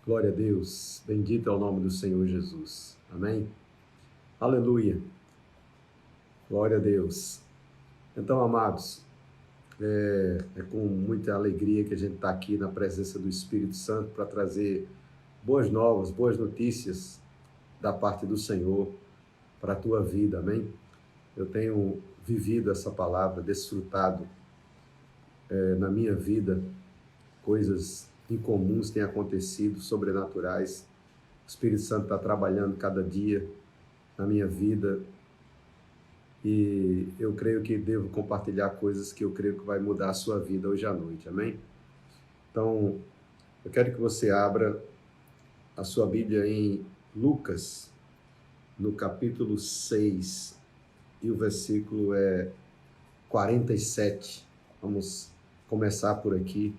Glória a Deus, bendito é o nome do Senhor Jesus, amém? Aleluia, glória a Deus. Então, amados, é com muita alegria que a gente está aqui na presença do Espírito Santo para trazer boas novas, boas notícias da parte do Senhor para a tua vida, amém? Eu tenho vivido essa palavra, desfrutado na minha vida, coisas incomuns têm acontecido, sobrenaturais. O Espírito Santo está trabalhando cada dia na minha vida e eu creio que devo compartilhar coisas que eu creio que vai mudar a sua vida hoje à noite, amém? Então, eu quero que você abra a sua Bíblia em Lucas, no capítulo 6, e o versículo é 47. Vamos começar por aqui.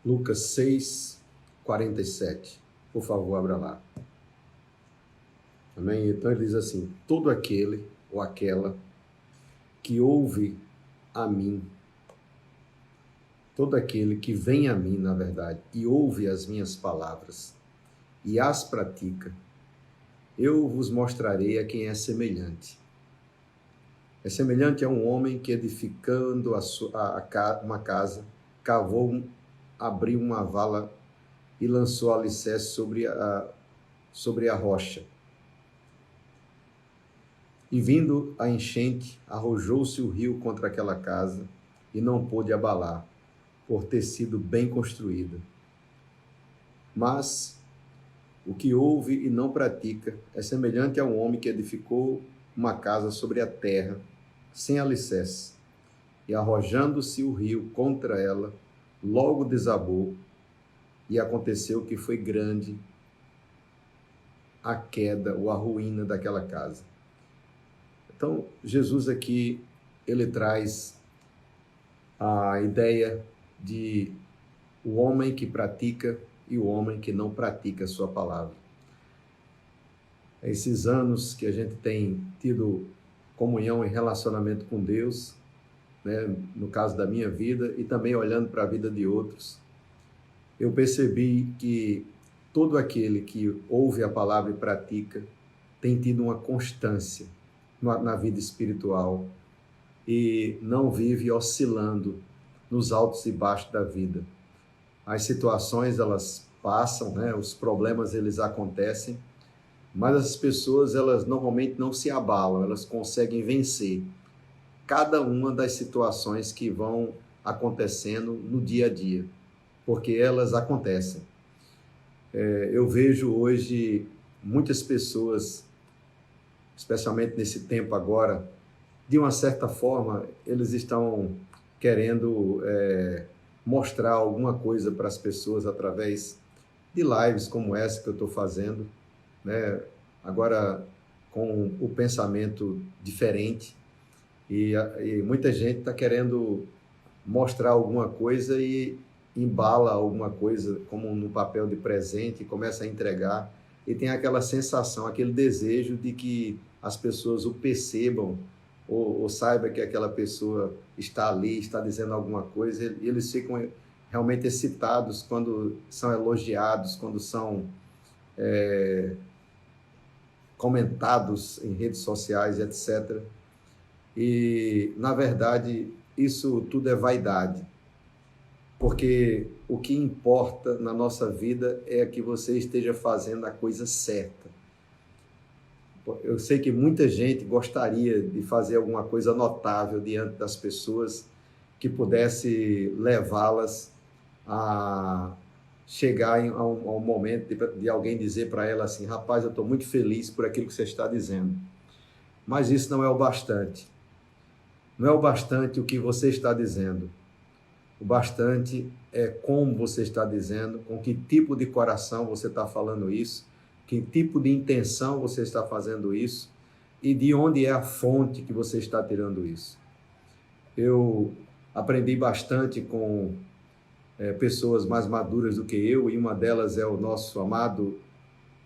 Lucas 6, 47. Por favor, abra lá. Amém? Então ele diz assim: todo aquele ou aquela que ouve a mim, todo aquele que vem a mim, na verdade, e ouve as minhas palavras e as pratica, eu vos mostrarei a quem é semelhante. É semelhante a um homem que, edificando uma casa, cavou, abriu uma vala e lançou alicerce sobre a rocha. E vindo a enchente, arrojou-se o rio contra aquela casa e não pôde abalar, por ter sido bem construída. Mas o que ouve e não pratica é semelhante a um homem que edificou uma casa sobre a terra, sem alicerce, e arrojando-se o rio contra ela, logo desabou, e aconteceu que foi grande a queda ou a ruína daquela casa. Então, Jesus aqui, ele traz a ideia de o homem que pratica e o homem que não pratica a sua palavra. Esses anos que a gente tem tido comunhão e relacionamento com Deus, né, no caso da minha vida, e também olhando para a vida de outros, eu percebi que todo aquele que ouve a palavra e pratica tem tido uma constância na vida espiritual e não vive oscilando nos altos e baixos da vida. As situações, elas passam, né? Os problemas, eles acontecem, mas as pessoas, elas normalmente não se abalam, elas conseguem vencer cada uma das situações que vão acontecendo no dia a dia, porque elas acontecem. Eu vejo hoje muitas pessoas, especialmente nesse tempo agora, de uma certa forma, eles estão querendo mostrar alguma coisa para as pessoas através de lives como essa que eu estou fazendo, né? Agora com o pensamento diferente, e muita gente está querendo mostrar alguma coisa e embala alguma coisa como no papel de presente e começa a entregar, e tem aquela sensação, aquele desejo de que as pessoas o percebam ou saibam que aquela pessoa está ali, está dizendo alguma coisa, e eles ficam realmente excitados quando são elogiados, quando são comentados em redes sociais, etc. E, na verdade, isso tudo é vaidade, porque o que importa na nossa vida é que você esteja fazendo a coisa certa. Eu sei que muita gente gostaria de fazer alguma coisa notável diante das pessoas que pudesse levá-las a chegar a um momento de alguém dizer para ela assim: rapaz, eu estou muito feliz por aquilo que você está dizendo. Mas isso não é o bastante. Não é o bastante o que você está dizendo. O bastante é como você está dizendo, com que tipo de coração você está falando isso, que tipo de intenção você está fazendo isso e de onde é a fonte que você está tirando isso. Eu aprendi bastante com pessoas mais maduras do que eu, e uma delas é o nosso amado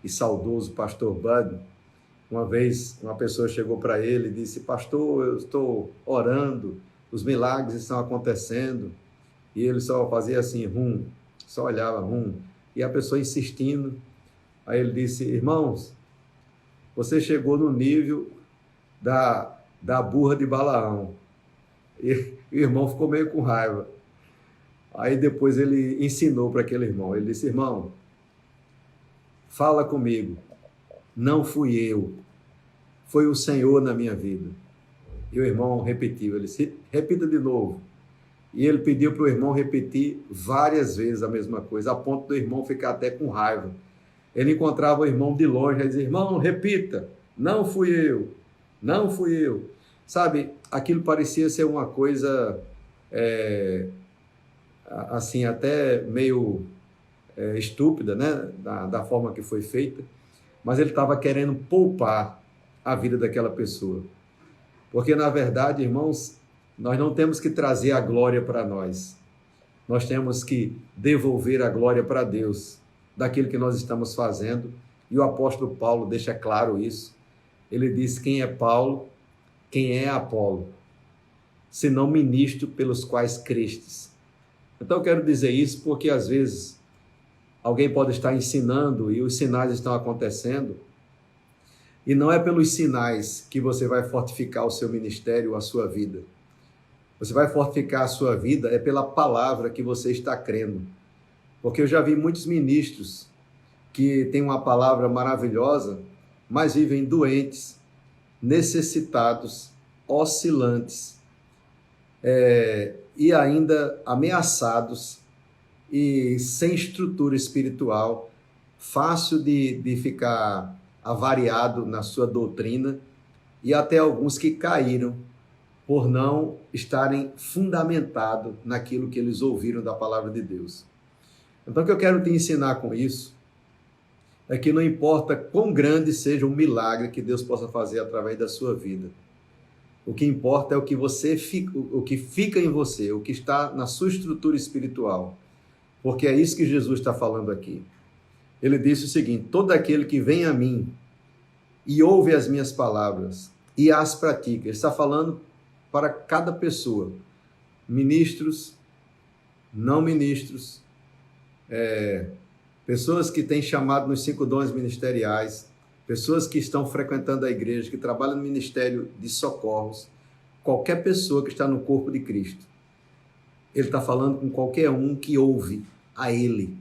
e saudoso pastor Bud. Uma vez uma pessoa chegou para ele e disse: pastor, eu estou orando, os milagres estão acontecendo, e ele só fazia assim, Só olhava, e a pessoa insistindo. Aí ele disse: irmãos, você chegou no nível da burra de Balaão. E o irmão ficou meio com raiva. Aí depois ele ensinou para aquele irmão. Ele disse: irmão, fala comigo. Não fui eu. Foi o Senhor na minha vida. E o irmão repetiu. Ele disse: repita de novo. E ele pediu para o irmão repetir várias vezes a mesma coisa, a ponto do irmão ficar até com raiva. Ele encontrava o irmão de longe e dizia: irmão, repita. Não fui eu. Não fui eu. Sabe, aquilo parecia ser uma coisa, assim, até meio estúpida, né? Da forma que foi feita. Mas ele estava querendo poupar a vida daquela pessoa. Porque, na verdade, irmãos, nós não temos que trazer a glória para nós. Nós temos que devolver a glória para Deus, daquilo que nós estamos fazendo. E o apóstolo Paulo deixa claro isso. Ele diz: quem é Paulo, quem é Apolo, senão ministro pelos quais crestes. Então eu quero dizer isso porque às vezes alguém pode estar ensinando e os sinais estão acontecendo, e não é pelos sinais que você vai fortificar o seu ministério ou a sua vida. Você vai fortificar a sua vida é pela palavra que você está crendo. Porque eu já vi muitos ministros que têm uma palavra maravilhosa, mas vivem doentes, necessitados, oscilantes, e ainda ameaçados e sem estrutura espiritual, fácil de ficar avariado na sua doutrina, e até alguns que caíram por não estarem fundamentados naquilo que eles ouviram da palavra de Deus. Então, o que eu quero te ensinar com isso é que não importa quão grande seja o milagre que Deus possa fazer através da sua vida. O que importa é o que fica em você, o que está na sua estrutura espiritual. Porque é isso que Jesus está falando aqui. Ele disse o seguinte: todo aquele que vem a mim e ouve as minhas palavras e as pratica. Ele está falando para cada pessoa, ministros, não ministros, pessoas que têm chamado nos 5 dons ministeriais, pessoas que estão frequentando a igreja, que trabalham no ministério de socorros, qualquer pessoa que está no corpo de Cristo. Ele está falando com qualquer um que ouve a Ele.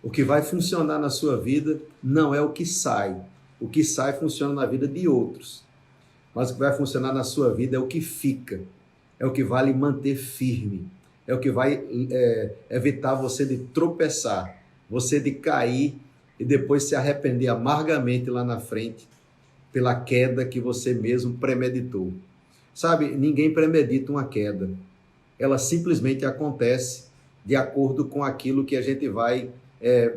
O que vai funcionar na sua vida não é o que sai. O que sai funciona na vida de outros. Mas o que vai funcionar na sua vida é o que fica. É o que vai lhe manter firme. É o que vai evitar você de tropeçar, você de cair e depois se arrepender amargamente lá na frente pela queda que você mesmo premeditou. Sabe, ninguém premedita uma queda. Ela simplesmente acontece de acordo com aquilo que a gente vai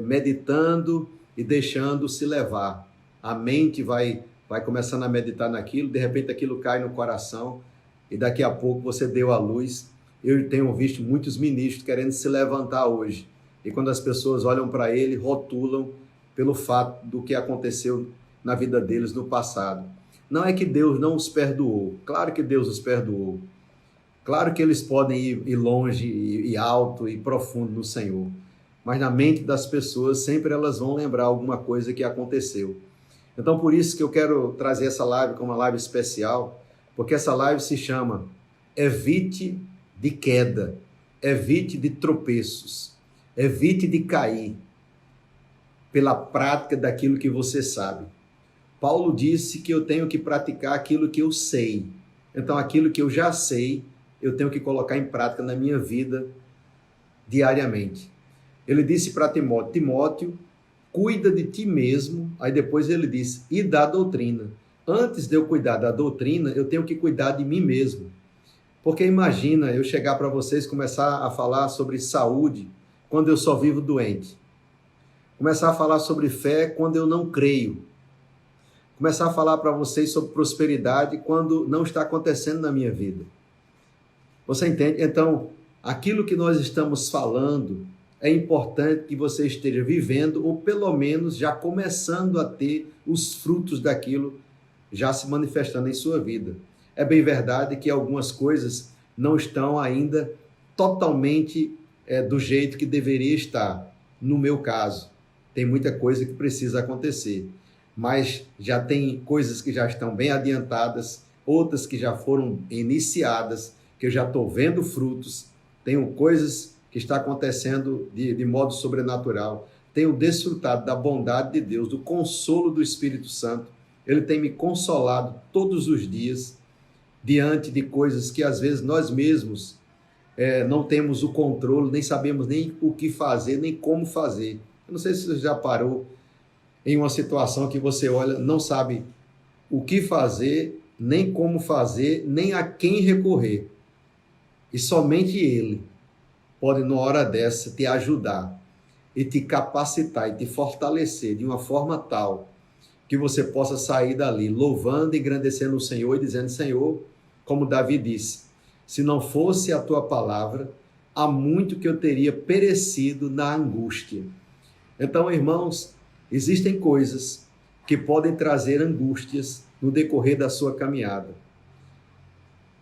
meditando e deixando se levar. A mente vai começando a meditar naquilo, de repente aquilo cai no coração e daqui a pouco você deu à luz. Eu tenho visto muitos ministros querendo se levantar hoje, e quando as pessoas olham para ele, rotulam pelo fato do que aconteceu na vida deles no passado. Não é que Deus não os perdoou, claro que Deus os perdoou, claro que eles podem ir longe e alto e profundo no Senhor, mas na mente das pessoas sempre elas vão lembrar alguma coisa que aconteceu. Então, por isso que eu quero trazer essa live como uma live especial, porque essa live se chama Evite de Queda, Evite de Tropeços, Evite de cair pela prática daquilo que você sabe. Paulo disse que eu tenho que praticar aquilo que eu sei. Então, aquilo que eu já sei, eu tenho que colocar em prática na minha vida diariamente. Ele disse para Timóteo: Timóteo, cuida de ti mesmo. Aí depois ele disse: e da doutrina. Antes de eu cuidar da doutrina, eu tenho que cuidar de mim mesmo. Porque imagina eu chegar para vocês, começar a falar sobre saúde quando eu só vivo doente. Começar a falar sobre fé quando eu não creio. Começar a falar para vocês sobre prosperidade quando não está acontecendo na minha vida. Você entende? Então, aquilo que nós estamos falando, é importante que você esteja vivendo, ou pelo menos já começando a ter os frutos daquilo já se manifestando em sua vida. É bem verdade que algumas coisas não estão ainda totalmente do jeito que deveria estar. No meu caso, tem muita coisa que precisa acontecer, mas já tem coisas que já estão bem adiantadas, outras que já foram iniciadas, que eu já estou vendo frutos, tenho coisas que estão acontecendo de modo sobrenatural, tenho desfrutado da bondade de Deus, do consolo do Espírito Santo. Ele tem me consolado todos os dias, diante de coisas que às vezes nós mesmos não temos o controle, nem sabemos nem o que fazer, nem como fazer. Eu não sei se você já parou em uma situação que você olha, não sabe o que fazer, nem como fazer, nem a quem recorrer. E somente Ele pode, numa hora dessa, te ajudar e te capacitar e te fortalecer de uma forma tal que você possa sair dali louvando e engrandecendo o Senhor e dizendo: Senhor, como Davi disse, se não fosse a tua palavra, há muito que eu teria perecido na angústia. Então, irmãos, existem coisas que podem trazer angústias no decorrer da sua caminhada.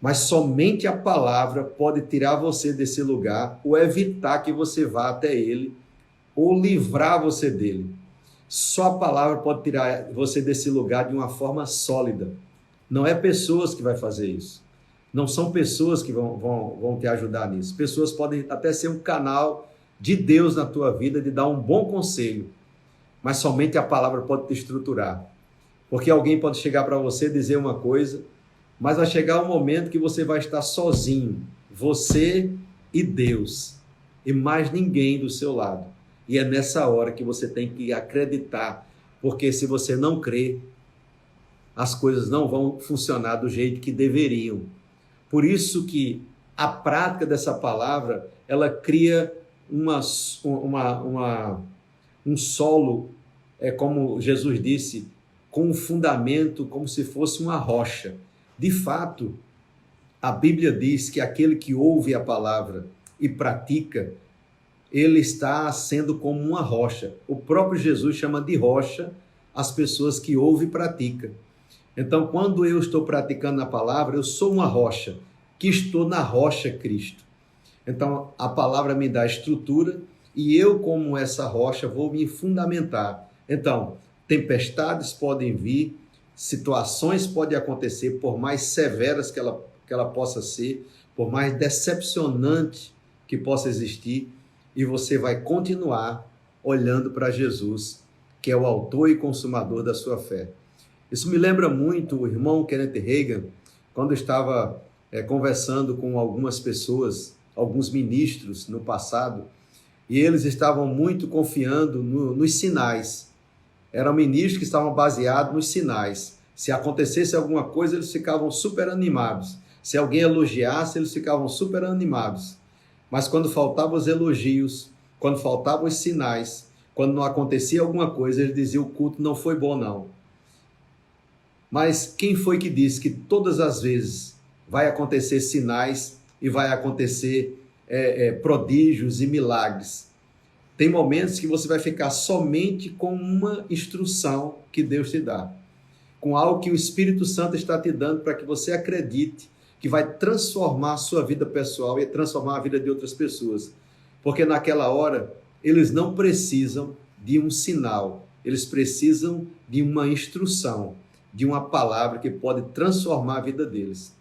Mas somente a palavra pode tirar você desse lugar ou evitar que você vá até ele ou livrar você dele. Só a palavra pode tirar você desse lugar de uma forma sólida. Não é pessoas que vai fazer isso. Não são pessoas que vão te ajudar nisso. Pessoas podem até ser um canal de Deus na tua vida, de dar um bom conselho. Mas somente a palavra pode te estruturar. Porque alguém pode chegar para você e dizer uma coisa, mas vai chegar um momento que você vai estar sozinho. Você e Deus. E mais ninguém do seu lado. E é nessa hora que você tem que acreditar. Porque se você não crer, as coisas não vão funcionar do jeito que deveriam. Por isso que a prática dessa palavra, ela cria um solo, como Jesus disse, com um fundamento como se fosse uma rocha. De fato, a Bíblia diz que aquele que ouve a palavra e pratica, ele está sendo como uma rocha. O próprio Jesus chama de rocha as pessoas que ouvem e praticam. Então, quando eu estou praticando a palavra, eu sou uma rocha, que estou na rocha Cristo. Então, a palavra me dá estrutura e eu, como essa rocha, vou me fundamentar. Então, tempestades podem vir, situações podem acontecer, por mais severas que ela possa ser, por mais decepcionante que possa existir, e você vai continuar olhando para Jesus, que é o autor e consumador da sua fé. Isso me lembra muito o irmão Kenneth Hagin, quando estava conversando com algumas pessoas, alguns ministros no passado, e eles estavam muito confiando nos sinais. Eram ministros que estavam baseados nos sinais. Se acontecesse alguma coisa, eles ficavam super animados. Se alguém elogiasse, eles ficavam super animados. Mas quando faltavam os elogios, quando faltavam os sinais, quando não acontecia alguma coisa, eles diziam: o culto não foi bom, não. Mas quem foi que disse que todas as vezes vai acontecer sinais e vai acontecer prodígios e milagres? Tem momentos que você vai ficar somente com uma instrução que Deus te dá, com algo que o Espírito Santo está te dando para que você acredite que vai transformar a sua vida pessoal e transformar a vida de outras pessoas. Porque naquela hora, eles não precisam de um sinal, eles precisam de uma instrução, de uma palavra que pode transformar a vida deles.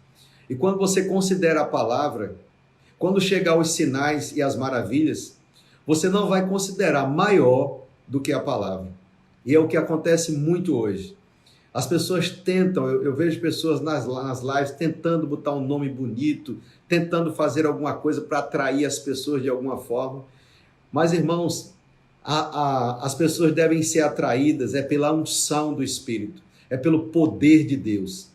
E quando você considera a palavra, quando chegar os sinais e as maravilhas, você não vai considerar maior do que a palavra. E é o que acontece muito hoje. As pessoas tentam, eu vejo pessoas nas lives tentando botar um nome bonito, tentando fazer alguma coisa para atrair as pessoas de alguma forma. Mas, irmãos, as pessoas devem ser atraídas pela unção do Espírito, pelo poder de Deus.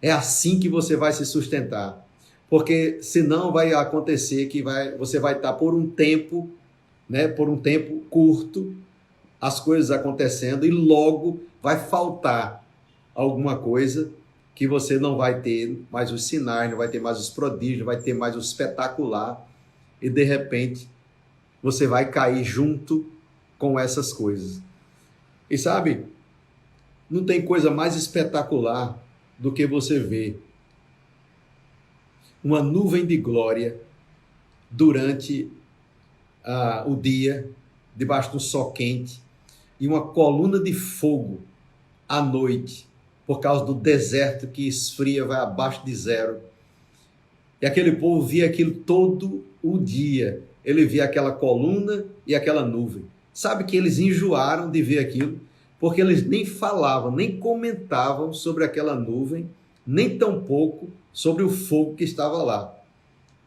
É assim que você vai se sustentar. Porque senão vai acontecer que você vai estar por um tempo curto, as coisas acontecendo, e logo vai faltar alguma coisa que você não vai ter mais os sinais, não vai ter mais os prodígios, não vai ter mais o espetacular, e de repente você vai cair junto com essas coisas. E sabe, não tem coisa mais espetacular do que você ver uma nuvem de glória durante o dia, debaixo do sol quente, e uma coluna de fogo à noite, por causa do deserto que esfria, vai abaixo de zero. E aquele povo via aquilo todo o dia. Ele via aquela coluna e aquela nuvem. Sabe que eles enjoaram de ver aquilo, porque eles nem falavam, nem comentavam sobre aquela nuvem, nem tampouco sobre o fogo que estava lá.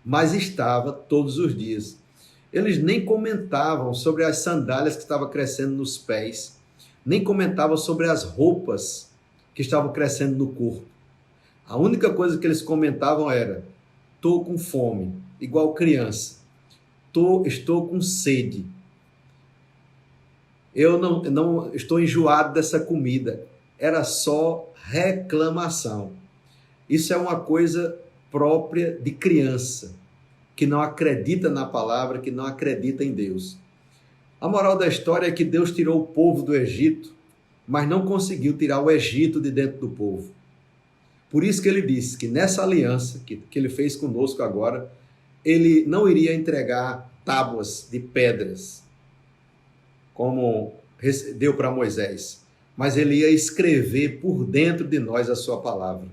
Mas estava todos os dias. Eles nem comentavam sobre as sandálias que estavam crescendo nos pés, nem comentavam sobre as roupas que estavam crescendo no corpo. A única coisa que eles comentavam era: estou com fome, igual criança. Estou com sede. Eu não estou enjoado dessa comida. Era só reclamação. Isso é uma coisa própria de criança, que não acredita na palavra, que não acredita em Deus. A moral da história é que Deus tirou o povo do Egito, mas não conseguiu tirar o Egito de dentro do povo. Por isso que ele disse que nessa aliança que ele fez conosco agora, ele não iria entregar tábuas de pedras, como deu para Moisés, mas ele ia escrever por dentro de nós a sua palavra.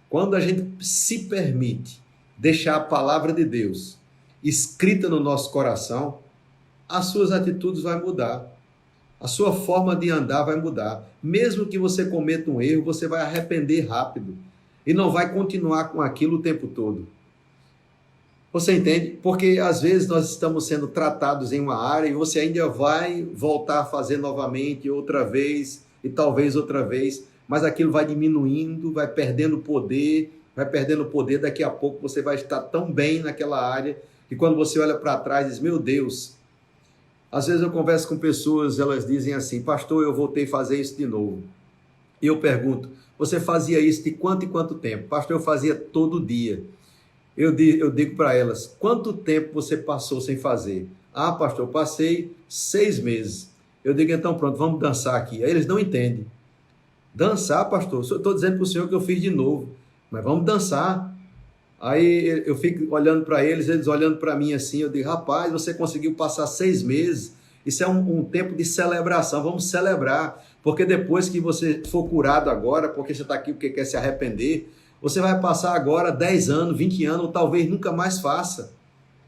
Quando a gente se permite deixar a palavra de Deus escrita no nosso coração, as suas atitudes vão mudar, a sua forma de andar vai mudar. Mesmo que você cometa um erro, você vai arrepender rápido e não vai continuar com aquilo o tempo todo. Você entende? Porque às vezes nós estamos sendo tratados em uma área e você ainda vai voltar a fazer novamente, outra vez e talvez outra vez, mas aquilo vai diminuindo, vai perdendo poder, daqui a pouco você vai estar tão bem naquela área que quando você olha para trás diz: meu Deus. Às vezes eu converso com pessoas, elas dizem assim: pastor, eu voltei a fazer isso de novo. E eu pergunto: você fazia isso de quanto em quanto tempo? Pastor, eu fazia todo dia. Eu digo para elas: quanto tempo você passou sem fazer? Ah, pastor, eu passei 6 meses. Eu digo: então pronto, vamos dançar aqui. Aí eles não entendem. Dançar, pastor? Eu estou dizendo para o senhor que eu fiz de novo, mas vamos dançar. Aí eu fico olhando para eles olhando para mim assim, eu digo: rapaz, você conseguiu passar 6 meses, isso é um tempo de celebração, vamos celebrar, porque depois que você for curado agora, porque você está aqui porque quer se arrepender, você vai passar agora 10 anos, 20 anos, ou talvez nunca mais faça.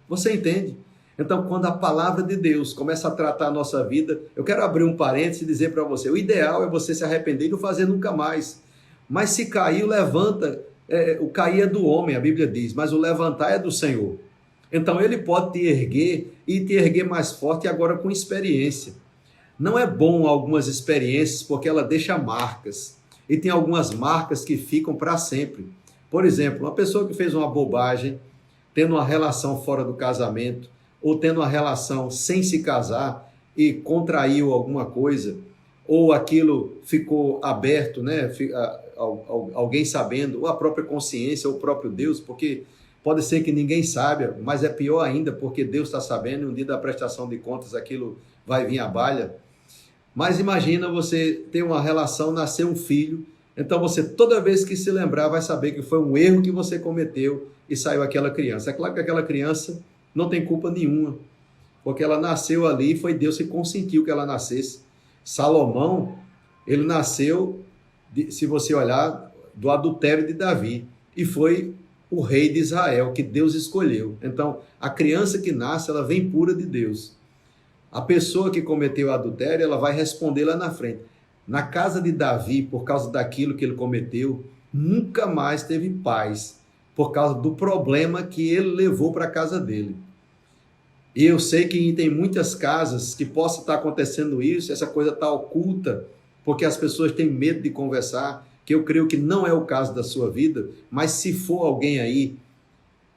Você entende? Então, quando a palavra de Deus começa a tratar a nossa vida, eu quero abrir um parênteses e dizer para você: o ideal é você se arrepender e não fazer nunca mais. Mas se caiu, levanta. O cair é do homem, a Bíblia diz, mas o levantar é do Senhor. Então ele pode te erguer e te erguer mais forte, agora com experiência. Não é bom algumas experiências porque ela deixa marcas, e tem algumas marcas que ficam para sempre. Por exemplo, uma pessoa que fez uma bobagem, tendo uma relação fora do casamento, ou tendo uma relação sem se casar e contraiu alguma coisa, ou aquilo ficou aberto, né? Alguém sabendo, ou a própria consciência, ou o próprio Deus, porque pode ser que ninguém saiba, mas é pior ainda, porque Deus está sabendo, e um dia da prestação de contas aquilo vai vir à baila. Mas imagina você ter uma relação, nascer um filho, então você toda vez que se lembrar vai saber que foi um erro que você cometeu e saiu aquela criança. É claro que aquela criança não tem culpa nenhuma, porque ela nasceu ali e foi Deus que consentiu que ela nascesse. Salomão, ele nasceu, se você olhar, do adultério de Davi, e foi o rei de Israel, que Deus escolheu. Então, a criança que nasce, ela vem pura de Deus. A pessoa que cometeu adultério, ela vai responder lá na frente. Na casa de Davi, por causa daquilo que ele cometeu, nunca mais teve paz, por causa do problema que ele levou para a casa dele. E eu sei que tem muitas casas que possa estar acontecendo isso, essa coisa está oculta, porque as pessoas têm medo de conversar, que eu creio que não é o caso da sua vida, mas se for alguém aí,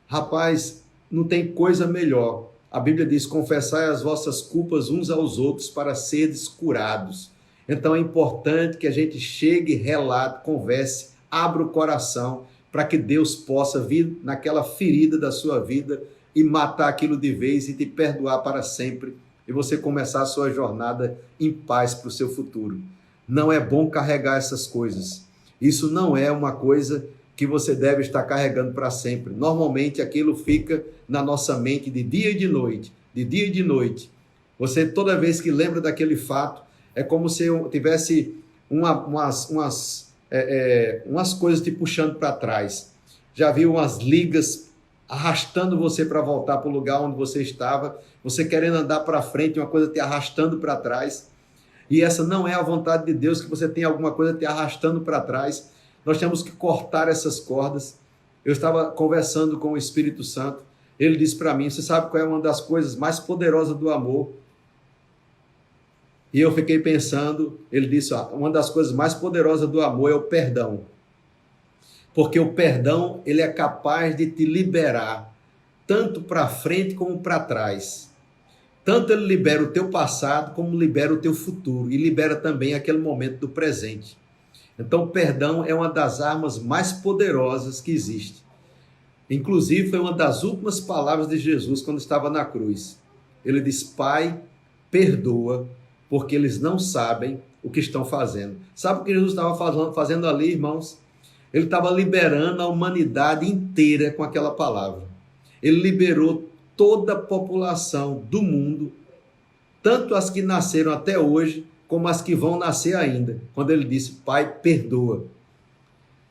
rapaz, não tem coisa melhor. A Bíblia diz: confessai as vossas culpas uns aos outros para seres curados. Então é importante que a gente chegue, relate, converse, abra o coração, para que Deus possa vir naquela ferida da sua vida e matar aquilo de vez e te perdoar para sempre, e você começar a sua jornada em paz para o seu futuro. Não é bom carregar essas coisas. Isso não é uma coisa que você deve estar carregando para sempre. Normalmente aquilo fica na nossa mente de dia e de noite, de dia e de noite. Você, toda vez que lembra daquele fato, é como se eu tivesse umas coisas te puxando para trás. Já viu umas ligas arrastando você para voltar para o lugar onde você estava, você querendo andar para frente, uma coisa te arrastando para trás. E essa não é a vontade de Deus, que você tenha alguma coisa te arrastando para trás. Nós temos que cortar essas cordas. Eu estava conversando com o Espírito Santo, ele disse para mim, você sabe qual é uma das coisas mais poderosas do amor? E eu fiquei pensando, ele disse, uma das coisas mais poderosas do amor é o perdão. Porque o perdão, ele é capaz de te liberar, tanto para frente como para trás. Tanto ele libera o teu passado, como libera o teu futuro. E libera também aquele momento do presente. Então, o perdão é uma das armas mais poderosas que existe. Inclusive, foi uma das últimas palavras de Jesus quando estava na cruz. Ele diz, Pai, perdoa, porque eles não sabem o que estão fazendo. Sabe o que Jesus estava fazendo ali, irmãos? Ele estava liberando a humanidade inteira com aquela palavra. Ele liberou toda a população do mundo, tanto as que nasceram até hoje, como as que vão nascer ainda, quando ele disse, Pai, perdoa.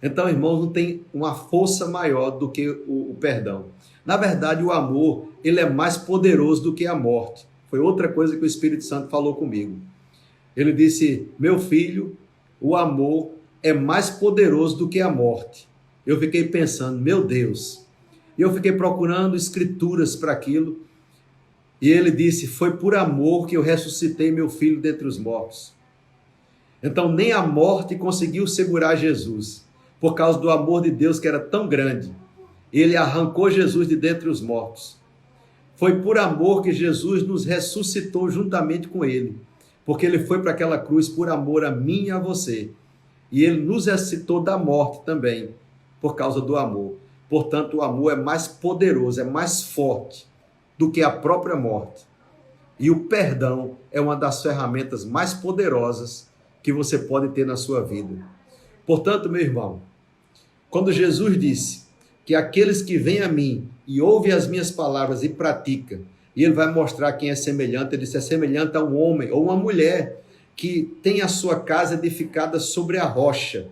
Então, irmãos, não tem uma força maior do que o perdão. Na verdade, o amor, ele é mais poderoso do que a morte. Foi outra coisa que o Espírito Santo falou comigo. Ele disse, meu filho, o amor é mais poderoso do que a morte. Eu fiquei pensando, meu Deus. E eu fiquei procurando escrituras para aquilo. E ele disse, foi por amor que eu ressuscitei meu filho dentre os mortos. Então nem a morte conseguiu segurar Jesus, por causa do amor de Deus que era tão grande. Ele arrancou Jesus de dentre os mortos. Foi por amor que Jesus nos ressuscitou juntamente com ele, porque ele foi para aquela cruz por amor a mim e a você. E ele nos ressuscitou da morte também, por causa do amor. Portanto, o amor é mais poderoso, é mais forte do que a própria morte. E o perdão é uma das ferramentas mais poderosas que você pode ter na sua vida. Portanto, meu irmão, quando Jesus disse que aqueles que vêm a mim e ouvem as minhas palavras e praticam, e ele vai mostrar quem é semelhante, ele disse, é semelhante a um homem ou uma mulher que tem a sua casa edificada sobre a rocha,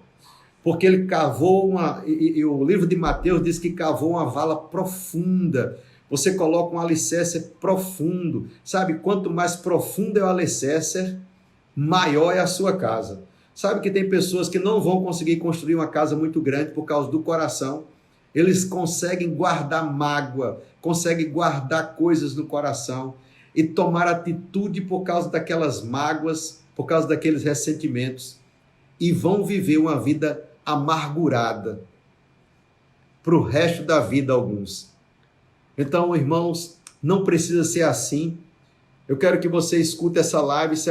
porque ele cavou e o livro de Mateus diz que cavou uma vala profunda. Você coloca um alicerce profundo, sabe? Quanto mais profundo é o alicerce, maior é a sua casa. Sabe que tem pessoas que não vão conseguir construir uma casa muito grande por causa do coração. Eles conseguem guardar mágoa, conseguem guardar coisas no coração e tomar atitude por causa daquelas mágoas, por causa daqueles ressentimentos, e vão viver uma vida amargurada para o resto da vida, alguns. Então, irmãos, não precisa ser assim. Eu quero que você escute essa live. Isso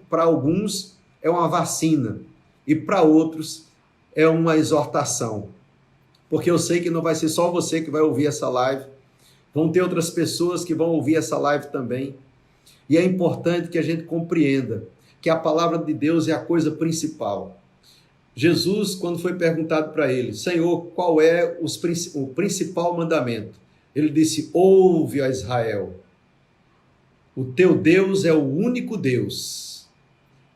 para alguns é uma vacina e para outros é uma exortação. Porque eu sei que não vai ser só você que vai ouvir essa live. Vão ter outras pessoas que vão ouvir essa live também. E é importante que a gente compreenda que a palavra de Deus é a coisa principal. Jesus, quando foi perguntado para ele, Senhor, qual é o principal mandamento? Ele disse, ouve, ó Israel, o teu Deus é o único Deus.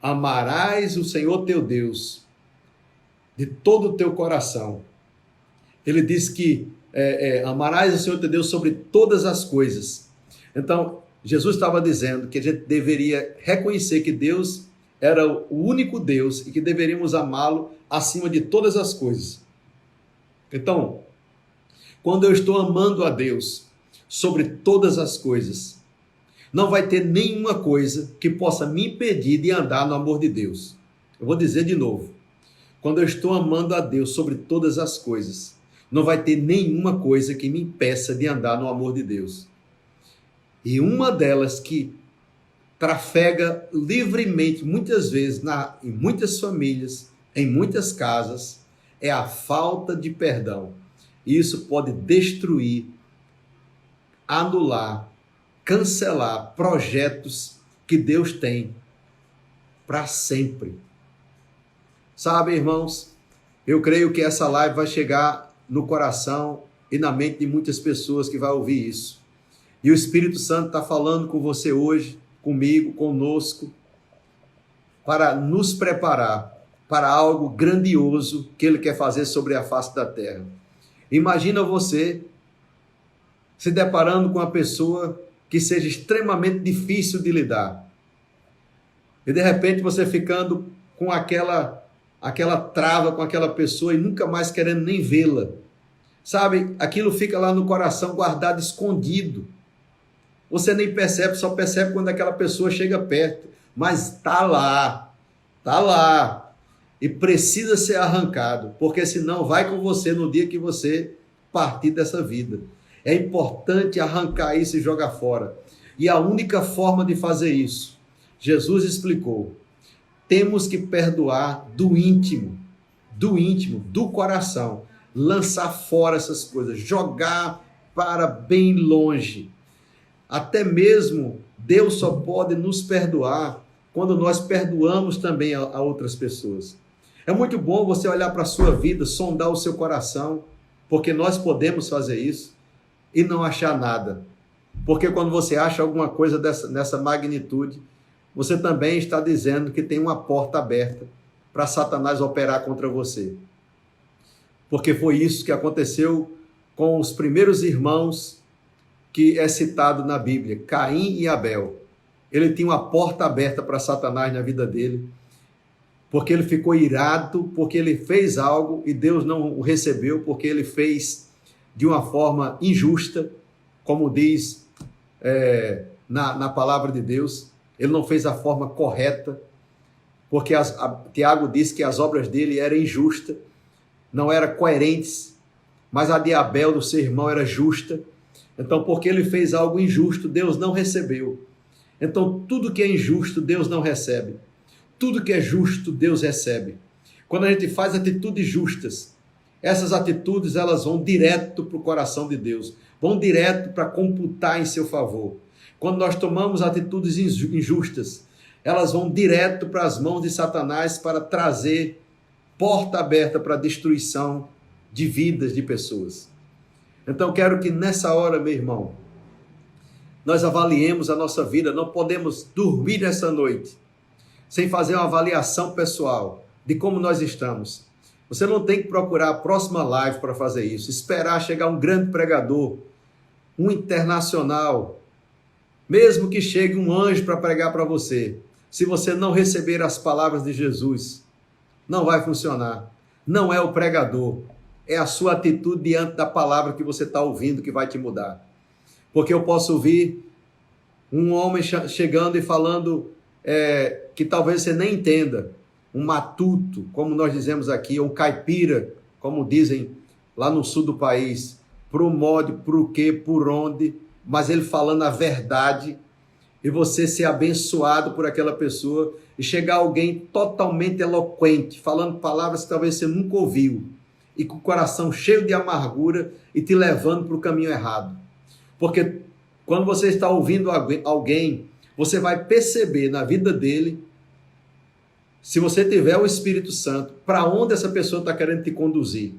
Amarás o Senhor teu Deus de todo o teu coração. Ele diz que amarás o Senhor teu Deus sobre todas as coisas. Então, Jesus estava dizendo que a gente deveria reconhecer que Deus era o único Deus e que deveríamos amá-lo acima de todas as coisas. Então, quando eu estou amando a Deus sobre todas as coisas, não vai ter nenhuma coisa que possa me impedir de andar no amor de Deus. Eu vou dizer de novo. Quando eu estou amando a Deus sobre todas as coisas, não vai ter nenhuma coisa que me impeça de andar no amor de Deus. E uma delas que trafega livremente, muitas vezes, em muitas famílias, em muitas casas, é a falta de perdão. E isso pode destruir, anular, cancelar projetos que Deus tem para sempre. Sabe, irmãos, eu creio que essa live vai chegar no coração e na mente de muitas pessoas que vão ouvir isso. E o Espírito Santo está falando com você hoje, comigo, conosco, para nos preparar para algo grandioso que Ele quer fazer sobre a face da terra. Imagina você se deparando com uma pessoa que seja extremamente difícil de lidar. E de repente você ficando com aquela trava com aquela pessoa e nunca mais querendo nem vê-la. Sabe, aquilo fica lá no coração guardado, escondido. Você nem percebe, só percebe quando aquela pessoa chega perto. Mas está lá. E precisa ser arrancado, porque senão vai com você no dia que você partir dessa vida. É importante arrancar isso e jogar fora. E a única forma de fazer isso, Jesus explicou, temos que perdoar do íntimo, do coração, lançar fora essas coisas, jogar para bem longe. Até mesmo Deus só pode nos perdoar quando nós perdoamos também a outras pessoas. É muito bom você olhar para a sua vida, sondar o seu coração, porque nós podemos fazer isso e não achar nada. Porque quando você acha alguma coisa nessa magnitude, você também está dizendo que tem uma porta aberta para Satanás operar contra você. Porque foi isso que aconteceu com os primeiros irmãos que é citado na Bíblia, Caim e Abel. Ele tinha uma porta aberta para Satanás na vida dele, porque ele ficou irado, porque ele fez algo e Deus não o recebeu, porque ele fez de uma forma injusta, como diz na palavra de Deus. Ele não fez a forma correta, porque Tiago diz que as obras dele eram injustas, não eram coerentes, mas a de Abel, do seu irmão, era justa. Então, porque ele fez algo injusto, Deus não recebeu. Então, tudo que é injusto, Deus não recebe. Tudo que é justo, Deus recebe. Quando a gente faz atitudes justas, essas atitudes elas vão direto para o coração de Deus, vão direto para computar em seu favor. Quando nós tomamos atitudes injustas, elas vão direto para as mãos de Satanás para trazer porta aberta para a destruição de vidas de pessoas. Então, quero que nessa hora, meu irmão, nós avaliemos a nossa vida. Não podemos dormir essa noite sem fazer uma avaliação pessoal de como nós estamos. Você não tem que procurar a próxima live para fazer isso, esperar chegar um grande pregador, um internacional, mesmo que chegue um anjo para pregar para você. Se você não receber as palavras de Jesus, não vai funcionar. Não é o pregador, é a sua atitude diante da palavra que você está ouvindo que vai te mudar. Porque eu posso ouvir um homem chegando e falando que talvez você nem entenda, um matuto, como nós dizemos aqui, ou um caipira, como dizem lá no sul do país, pro modo, pro quê, por onde, mas ele falando a verdade, e você ser abençoado por aquela pessoa, e chegar alguém totalmente eloquente, falando palavras que talvez você nunca ouviu, e com o coração cheio de amargura, e te levando para o caminho errado. Porque quando você está ouvindo alguém, você vai perceber na vida dele, se você tiver o Espírito Santo, para onde essa pessoa está querendo te conduzir.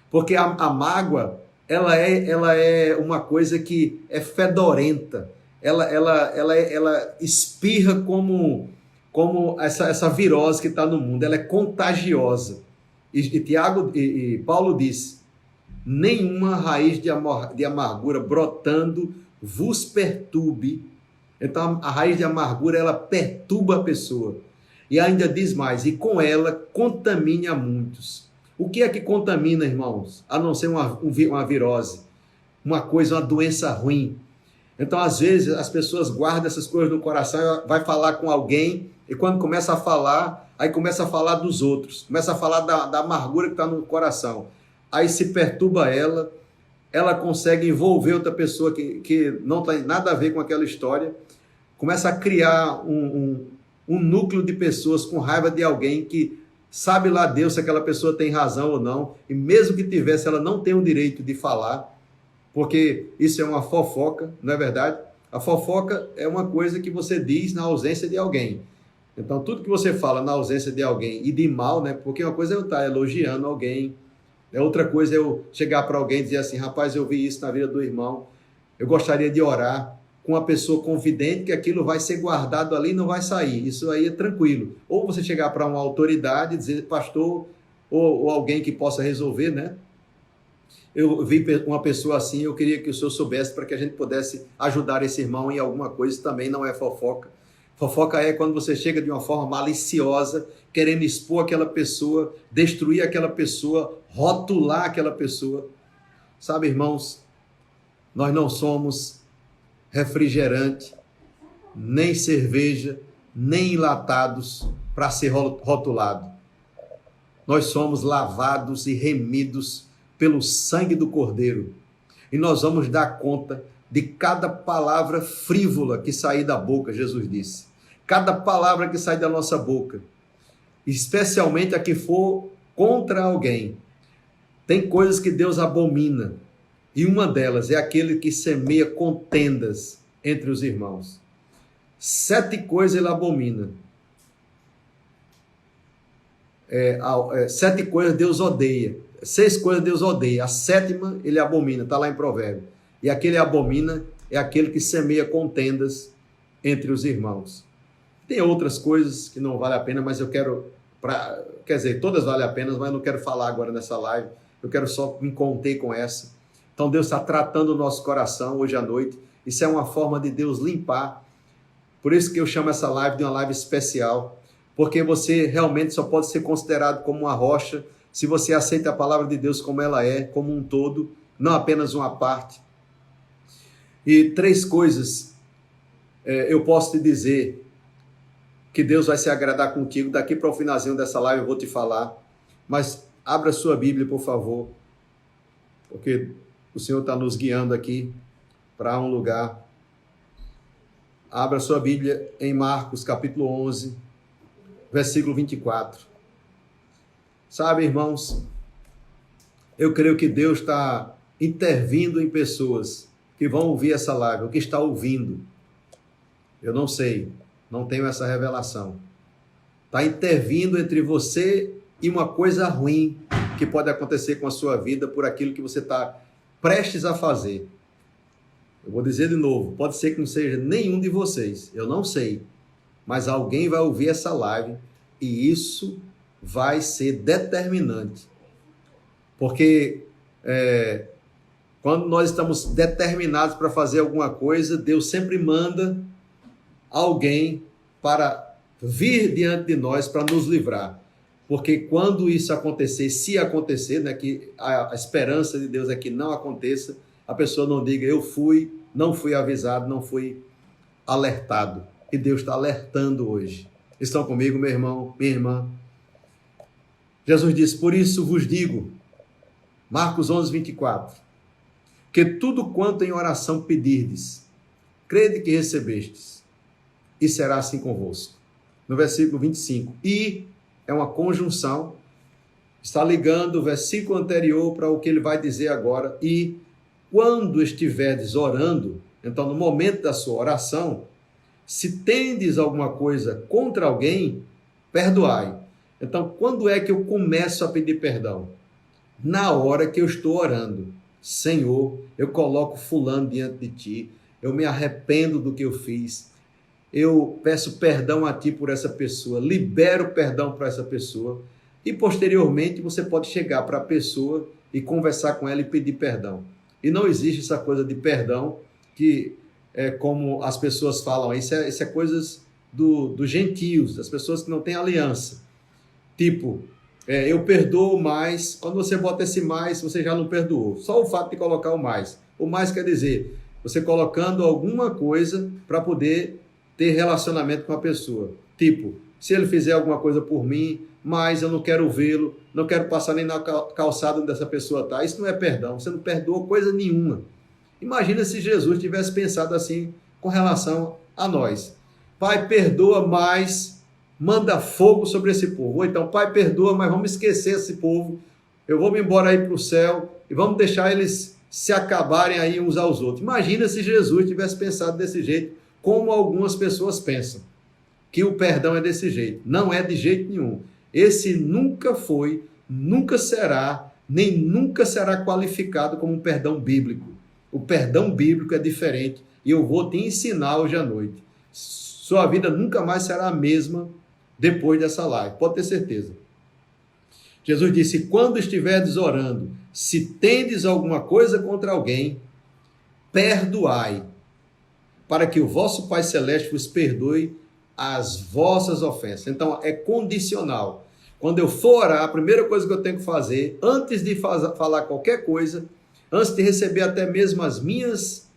Porque a mágoa, ela é uma coisa que é fedorenta, ela espirra como essa virose que está no mundo, ela é contagiosa. E Paulo disse, nenhuma raiz de amargura brotando vos perturbe. Então a raiz de amargura, ela perturba a pessoa. E ainda diz mais, e com ela contamine a muitos. O que é que contamina, irmãos? A não ser uma virose, uma doença ruim. Então, às vezes, as pessoas guardam essas coisas no coração, vai falar com alguém, e quando começa a falar, aí começa a falar dos outros, começa a falar da amargura que está no coração. Aí se perturba ela consegue envolver outra pessoa que não tem nada a ver com aquela história, começa a criar um núcleo de pessoas com raiva de alguém que sabe lá Deus se aquela pessoa tem razão ou não, e mesmo que tivesse, ela não tem o direito de falar, porque isso é uma fofoca, não é verdade? A fofoca é uma coisa que você diz na ausência de alguém. Então, tudo que você fala na ausência de alguém e de mal, né? Porque uma coisa é eu estar elogiando alguém, outra coisa é eu chegar para alguém e dizer assim, rapaz, eu vi isso na vida do irmão, Eu gostaria de orar com uma pessoa confidente que aquilo vai ser guardado ali e não vai sair. Isso aí é tranquilo. Ou você chegar para uma autoridade e dizer, pastor, ou alguém que possa resolver, né? Eu vi uma pessoa assim, eu queria que o senhor soubesse para que a gente pudesse ajudar esse irmão em alguma coisa. Isso também não é fofoca. Fofoca é quando você chega de uma forma maliciosa, querendo expor aquela pessoa, destruir aquela pessoa, rotular aquela pessoa. Sabe, irmãos, nós não somos refrigerante, nem cerveja, nem enlatados para ser rotulado. Nós somos lavados e remidos pelo sangue do Cordeiro. E nós vamos dar conta de cada palavra frívola que sair da boca, Jesus disse. Cada palavra que sai da nossa boca, especialmente a que for contra alguém. Tem coisas que Deus abomina. E uma delas é aquele que semeia contendas entre os irmãos. 7 coisas ele abomina. 7 coisas Deus odeia. 6 coisas Deus odeia. A 7ª ele abomina, está lá em Provérbio. E aquele abomina é aquele que semeia contendas entre os irmãos. Tem outras coisas que não vale a pena, mas eu quero... Quer dizer, todas valem a pena, mas eu não quero falar agora nessa live. Eu quero só me conter com essa. Então Deus está tratando o nosso coração hoje à noite. Isso é uma forma de Deus limpar. Por isso que eu chamo essa live de uma live especial. Porque você realmente só pode ser considerado como uma rocha se você aceita a palavra de Deus como ela é, como um todo, não apenas uma parte. E 3 coisas eu posso te dizer que Deus vai se agradar contigo. Daqui para o finalzinho dessa live eu vou te falar. Mas abra sua Bíblia, por favor. Porque o Senhor está nos guiando aqui para um lugar. Abra sua Bíblia em Marcos, capítulo 11, versículo 24. Sabe, irmãos, eu creio que Deus está intervindo em pessoas que vão ouvir essa live, ou que está ouvindo. Eu não sei, não tenho essa revelação. Está intervindo entre você e uma coisa ruim que pode acontecer com a sua vida por aquilo que você está prestes a fazer. Eu vou dizer de novo, pode ser que não seja nenhum de vocês, eu não sei, mas alguém vai ouvir essa live e isso vai ser determinante. Porque quando nós estamos determinados para fazer alguma coisa, Deus sempre manda alguém para vir diante de nós para nos livrar. Porque quando isso acontecer, se acontecer, né, que a esperança de Deus é que não aconteça, a pessoa não diga, não fui avisado, não fui alertado. E Deus está alertando hoje. Estão comigo, meu irmão, minha irmã? Jesus disse, por isso vos digo, Marcos 11, 24, que tudo quanto em oração pedirdes, crede que recebestes, e será assim convosco. No versículo 25, e é uma conjunção, está ligando o versículo anterior para o que ele vai dizer agora, e quando estiverdes orando, então no momento da sua oração, se tendes alguma coisa contra alguém, perdoai. Então, quando é que eu começo a pedir perdão? Na hora que eu estou orando. Senhor, eu coloco fulano diante de ti, eu me arrependo do que eu fiz, eu peço perdão a ti por essa pessoa, libero perdão para essa pessoa, e posteriormente você pode chegar para a pessoa e conversar com ela e pedir perdão. E não existe essa coisa de perdão que é como as pessoas falam, isso é coisas dos gentios, das pessoas que não têm aliança. Tipo, eu perdoo mais, quando você bota esse mais, você já não perdoou. Só o fato de colocar o mais. O mais quer dizer, você colocando alguma coisa para poder ter relacionamento com a pessoa. Tipo, se ele fizer alguma coisa por mim, mas eu não quero vê-lo, não quero passar nem na calçada onde essa pessoa está. Isso não é perdão, você não perdoa coisa nenhuma. Imagina se Jesus tivesse pensado assim com relação a nós. Pai, perdoa, mas manda fogo sobre esse povo. Ou então, Pai, perdoa, mas vamos esquecer esse povo. Eu vou me embora aí para o céu e vamos deixar eles se acabarem aí uns aos outros. Imagina se Jesus tivesse pensado desse jeito, como algumas pessoas pensam, que o perdão é desse jeito. Não é de jeito nenhum. Esse nunca foi, nunca será, nem nunca será qualificado como um perdão bíblico. O perdão bíblico é diferente e eu vou te ensinar hoje à noite. Sua vida nunca mais será a mesma depois dessa live, pode ter certeza. Jesus disse: quando estiverdes orando, se tendes alguma coisa contra alguém, perdoai, para que o vosso Pai Celeste vos perdoe as vossas ofensas. Então, é condicional. Quando eu for orar, a primeira coisa que eu tenho que fazer, antes de falar qualquer coisa, antes de receber até mesmo as minhas,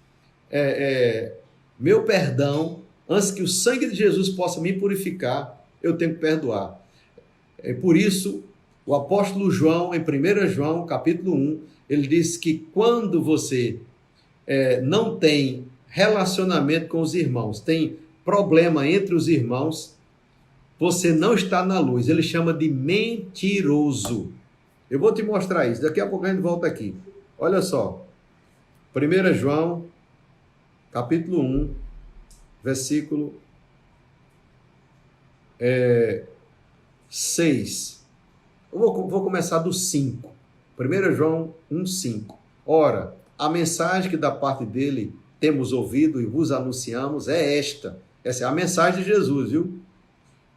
meu perdão, antes que o sangue de Jesus possa me purificar, eu tenho que perdoar. É por isso, o apóstolo João, em 1 João, capítulo 1, ele diz que quando você não tem relacionamento com os irmãos, tem problema entre os irmãos, você não está na luz. Ele chama de mentiroso. Eu vou te mostrar isso. Daqui a pouco a gente volta aqui. Olha só. 1 João, capítulo 1, versículo 6. Eu vou começar do 5. 1 João 1, 5. Ora, a mensagem que da parte dele temos ouvido e vos anunciamos é esta. Essa é a mensagem de Jesus, viu?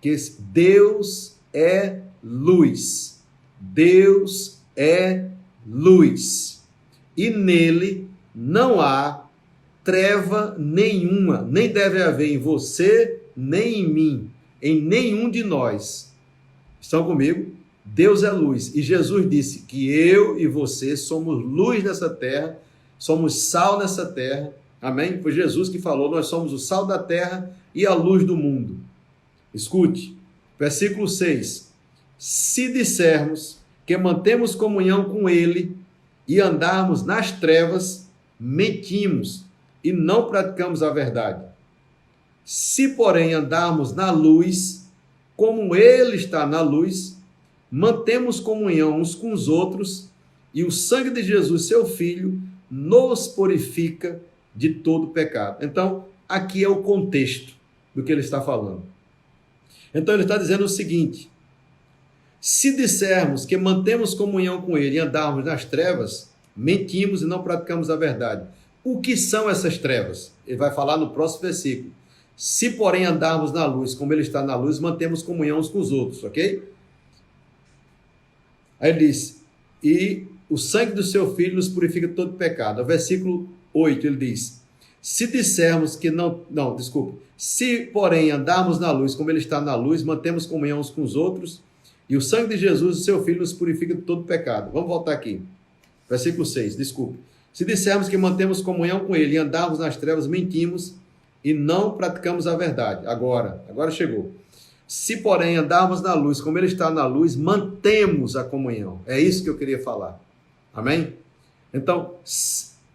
Que Deus é luz. Deus é luz. E nele não há treva nenhuma, nem deve haver em você, nem em mim, em nenhum de nós. Estão comigo? Deus é luz. E Jesus disse que eu e você somos luz nessa terra, somos sal nessa terra. Amém? Foi Jesus que falou, nós somos o sal da terra e a luz do mundo. Escute, versículo 6. Se dissermos que mantemos comunhão com ele e andarmos nas trevas, mentimos e não praticamos a verdade. Se, porém, andarmos na luz, como ele está na luz, mantemos comunhão uns com os outros e o sangue de Jesus, seu Filho, nos purifica de todo pecado. Então, aqui é o contexto do que ele está falando. Então, ele está dizendo o seguinte: se dissermos que mantemos comunhão com ele e andarmos nas trevas, mentimos e não praticamos a verdade. O que são essas trevas? Ele vai falar no próximo versículo. Se, porém, andarmos na luz, como ele está na luz, mantemos comunhão uns com os outros, ok? Aí ele diz: e o sangue do seu Filho nos purifica de todo pecado. No versículo 8 ele diz: se dissermos que se, porém, andarmos na luz, como ele está na luz, mantemos comunhão uns com os outros, e o sangue de Jesus, o seu Filho, nos purifica de todo pecado. Vamos voltar aqui. Versículo 6, desculpe. Se dissermos que mantemos comunhão com ele e andarmos nas trevas, mentimos e não praticamos a verdade. Agora chegou. Se, porém, andarmos na luz, como ele está na luz, mantemos a comunhão. É isso que eu queria falar. Amém? Então,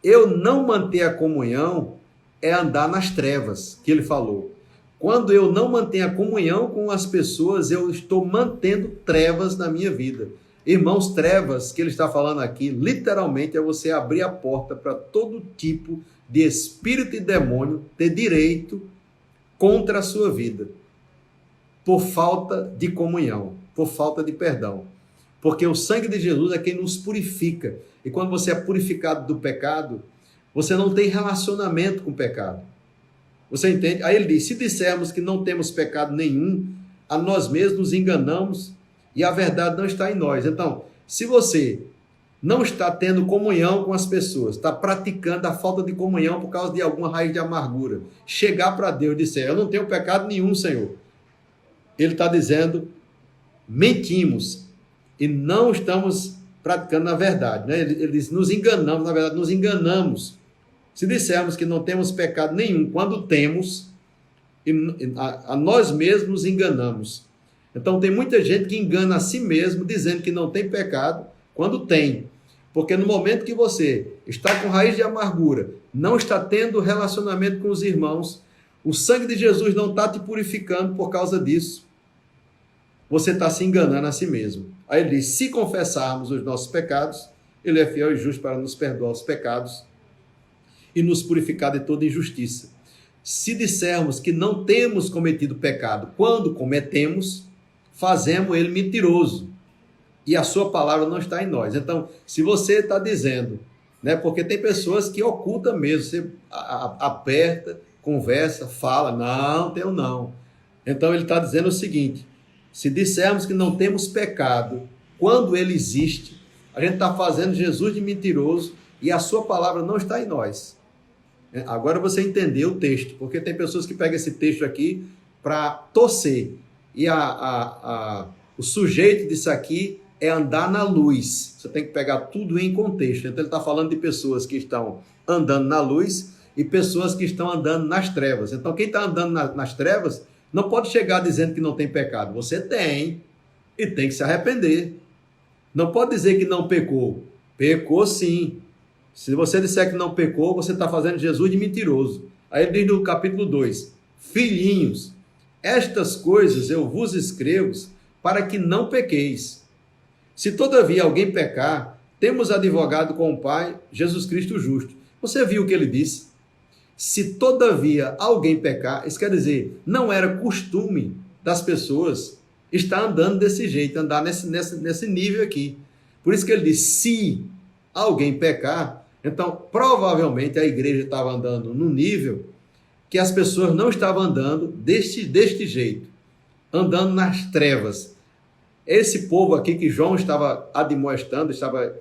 eu não manter a comunhão é andar nas trevas, que ele falou. Quando eu não mantenho a comunhão com as pessoas, eu estou mantendo trevas na minha vida. Irmãos, trevas que ele está falando aqui, literalmente é você abrir a porta para todo tipo de espírito e demônio ter direito contra a sua vida, por falta de comunhão, por falta de perdão. Porque o sangue de Jesus é quem nos purifica. E quando você é purificado do pecado, você não tem relacionamento com o pecado. Você entende? Aí ele diz: se dissermos que não temos pecado nenhum, a nós mesmos nos enganamos e a verdade não está em nós. Então, se você não está tendo comunhão com as pessoas, está praticando a falta de comunhão por causa de alguma raiz de amargura, chegar para Deus e dizer: eu não tenho pecado nenhum, Senhor. Ele está dizendo: mentimos e não estamos praticando a verdade. Né? Ele diz: nos enganamos, na verdade nos enganamos. Se dissermos que não temos pecado nenhum, quando temos, a nós mesmos nos enganamos. Então tem muita gente que engana a si mesmo, dizendo que não tem pecado, quando tem. Porque no momento que você está com raiz de amargura, não está tendo relacionamento com os irmãos, o sangue de Jesus não está te purificando por causa disso. Você está se enganando a si mesmo. Aí ele diz: se confessarmos os nossos pecados, ele é fiel e justo para nos perdoar os pecados e nos purificar de toda injustiça. Se dissermos que não temos cometido pecado, quando cometemos, fazemos ele mentiroso, e a sua palavra não está em nós. Então, se você está dizendo né? Porque tem pessoas que ocultam mesmo, você aperta, conversa, fala, não, tenho não. Então ele está dizendo o seguinte: se dissermos que não temos pecado, quando ele existe, a gente está fazendo Jesus de mentiroso e a sua palavra não está em nós. Agora você entendeu o texto, porque tem pessoas que pegam esse texto aqui para torcer. E o sujeito disso aqui é andar na luz. Você tem que pegar tudo em contexto. Então ele está falando de pessoas que estão andando na luz e pessoas que estão andando nas trevas. Então quem está andando nas trevas não pode chegar dizendo que não tem pecado. Você tem, e tem que se arrepender. Não pode dizer que não pecou. Pecou sim. Se você disser que não pecou, você está fazendo Jesus de mentiroso. Aí ele diz no capítulo 2, filhinhos, estas coisas eu vos escrevo para que não pequeis. Se todavia alguém pecar, temos advogado com o Pai, Jesus Cristo justo. Você viu o que ele disse? Se todavia alguém pecar, isso quer dizer, não era costume das pessoas estar andando desse jeito, andar nesse nível aqui. Por isso que ele diz, se alguém pecar, então provavelmente a igreja estava andando no nível que as pessoas não estavam andando deste jeito, andando nas trevas. Esse povo aqui que João estava admoestando, estava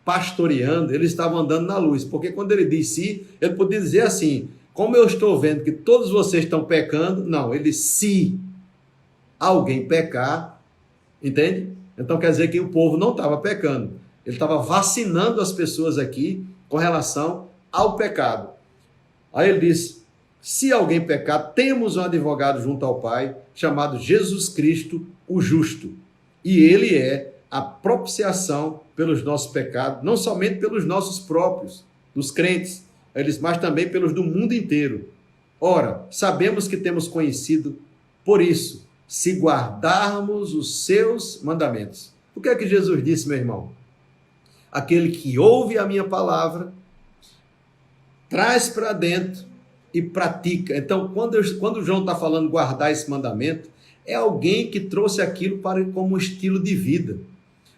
pastoreando, eles estavam andando na luz, porque quando ele disse, ele podia dizer assim, como eu estou vendo que todos vocês estão pecando, não, ele disse, se alguém pecar, entende? Então quer dizer que o povo não estava pecando, ele estava vacinando as pessoas aqui com relação ao pecado. Aí ele diz, se alguém pecar, temos um advogado junto ao Pai, chamado Jesus Cristo, o justo. E ele é a propiciação pelos nossos pecados, não somente pelos nossos próprios, dos crentes, mas também pelos do mundo inteiro. Ora, sabemos que temos conhecido por isso, se guardarmos os seus mandamentos. O que é que Jesus disse, meu irmão? Aquele que ouve a minha palavra, traz para dentro e pratica. Então, quando João está falando guardar esse mandamento, é alguém que trouxe aquilo como estilo de vida.